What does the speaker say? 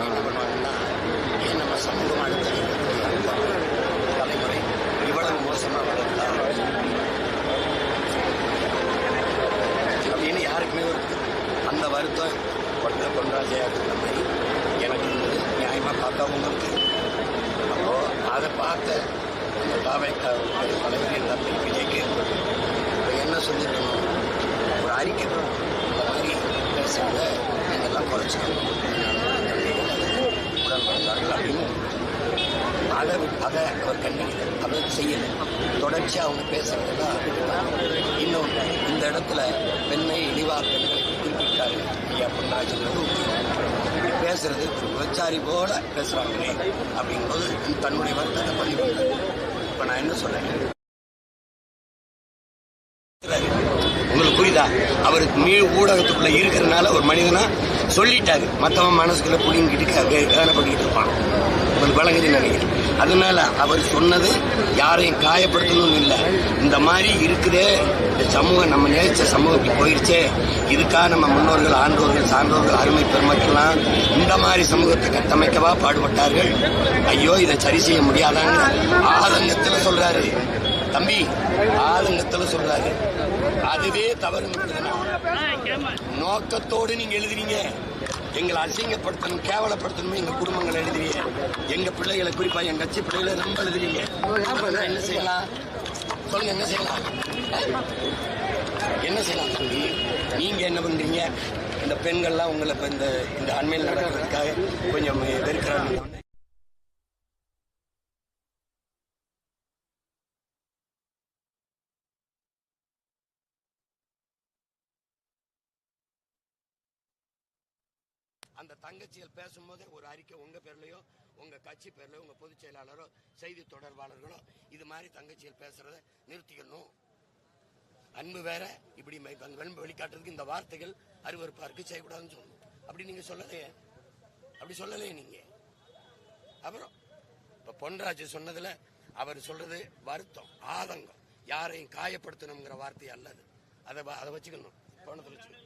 என்ன பண்ணுவாங்கன்னா, ஏன் நம்ம சமூகம் அடுத்த தலைமுறை இவ்வளவு மோசமா வளர்ந்தா அப்படின்னு யாருக்குமே அந்த வருத்தம் பொன்ராஜையா இருக்கிற மாதிரி எனக்கு இருந்தது. நியாயமா பார்த்தவங்களுக்கு அப்போ அதை பார்த்த அந்த தாவைக்கா தலைவர் தம்பி விஜய்க்கு என்ன சொல்லிருக்கணும், ஒரு அறிக்கை இந்த மாதிரி பேசுறத நீங்கள்லாம் குறைச்சிக்கணும் உடன்படுத்தார்கள் அப்படின்னு அதை அவர் கண்டிக்கிறார். அதை செய்யலை. தொடர்ச்சியாக அவங்க பேசுறதெல்லாம் இன்னும் இந்த இடத்துல பெண்ணை இழிவாக பெண்களை குறிப்பிட்டாரு ஐயா பொன்ராஜன் பேசுறது விபச்சாரி போல பேசுறாங்களே அப்படிங்கும்போது தன்னுடைய வருத்தத்தை பதிவு. இப்ப நான் என்ன சொல்றேன், உங்களுக்கு புரியுதா? அவருக்கு ஊடகத்துக்குள்ள இருக்கிறதுனால ஒரு மனிதனா சொல்லிட்டாரு, மற்றவன் மனசுக்குள்ள புடிங்கிட்டு வேதனைப்பட்டு இருப்பான். உங்களுக்கு வழங்குதுன்னு நினைக்கிறேன். அதனால அவர் சொன்னது யாரையும் காயப்படுத்தணும்னு இல்லை. இந்த மாதிரி இருக்குதே, இந்த சமூகம் நம்ம நேசிச்ச சமூகம் இப்படி போயிருச்சே, இதுக்காக நம்ம முன்னோர்கள் ஆண்டோர்கள் சான்றோர்கள் அருமை பெருமக்கெல்லாம் இந்த மாதிரி சமூகத்தை கட்டமைக்கவா பாடுபட்டார்கள். ஐயோ இதை சரி செய்ய முடியாதாங்க ஆதங்கத்துல சொல்றாரு தம்பி, ஆதங்கத்துல சொல்றாரு. அதுவே தவறு நோக்கத்தோடு நீங்க எழுதுறீங்க. எங்களை அசிங்கப்படுத்தணும் கேவலப்படுத்தணும் எங்க குடும்பங்களை எழுதுறீங்க, எங்க பிள்ளைகளை குறிப்பா எங்க கட்சி பிள்ளைகளை ரொம்ப எழுதுறீங்க. என்ன செய்யலாம் சொல்லுங்க, என்ன செய்யலாம்? என்ன செய்யலாம் தம்பி? நீங்க என்ன பண்றீங்க? இந்த பெண்கள்லாம் உங்களை இப்ப இந்த அண்மையில் நடக்கிறதுக்காக கொஞ்சம் வெறுக்கிறாங்க. அந்த தங்கச்சிகள் பேசும்போது ஒரு அறிக்கை உங்க பேர்லயோ உங்க கட்சி பேர்லயோ உங்க பொதுச் செயலாளரோ செய்தி தொடர்பாளர்களோ இது மாதிரி தங்கச்சிகள் பேசுறத நிறுத்திக்கணும். அன்பு வேற, இப்படி வெளிக்காட்டுறதுக்கு இந்த வார்த்தைகள் அருவருப்பா இருக்கு, செய்யக்கூடாதுன்னு சொல்லணும். அப்படி நீங்க சொல்லலையே, அப்படி சொல்லலையே நீங்க. அப்புறம் இப்ப பொன்ராஜ் சொன்னதுல அவர் சொல்றது வருத்தம், ஆதங்கம், யாரையும் காயப்படுத்தணுங்கிற வார்த்தை அல்லது. அதை வச்சுக்கணும், கவனத்தில் வச்சுக்கணும்.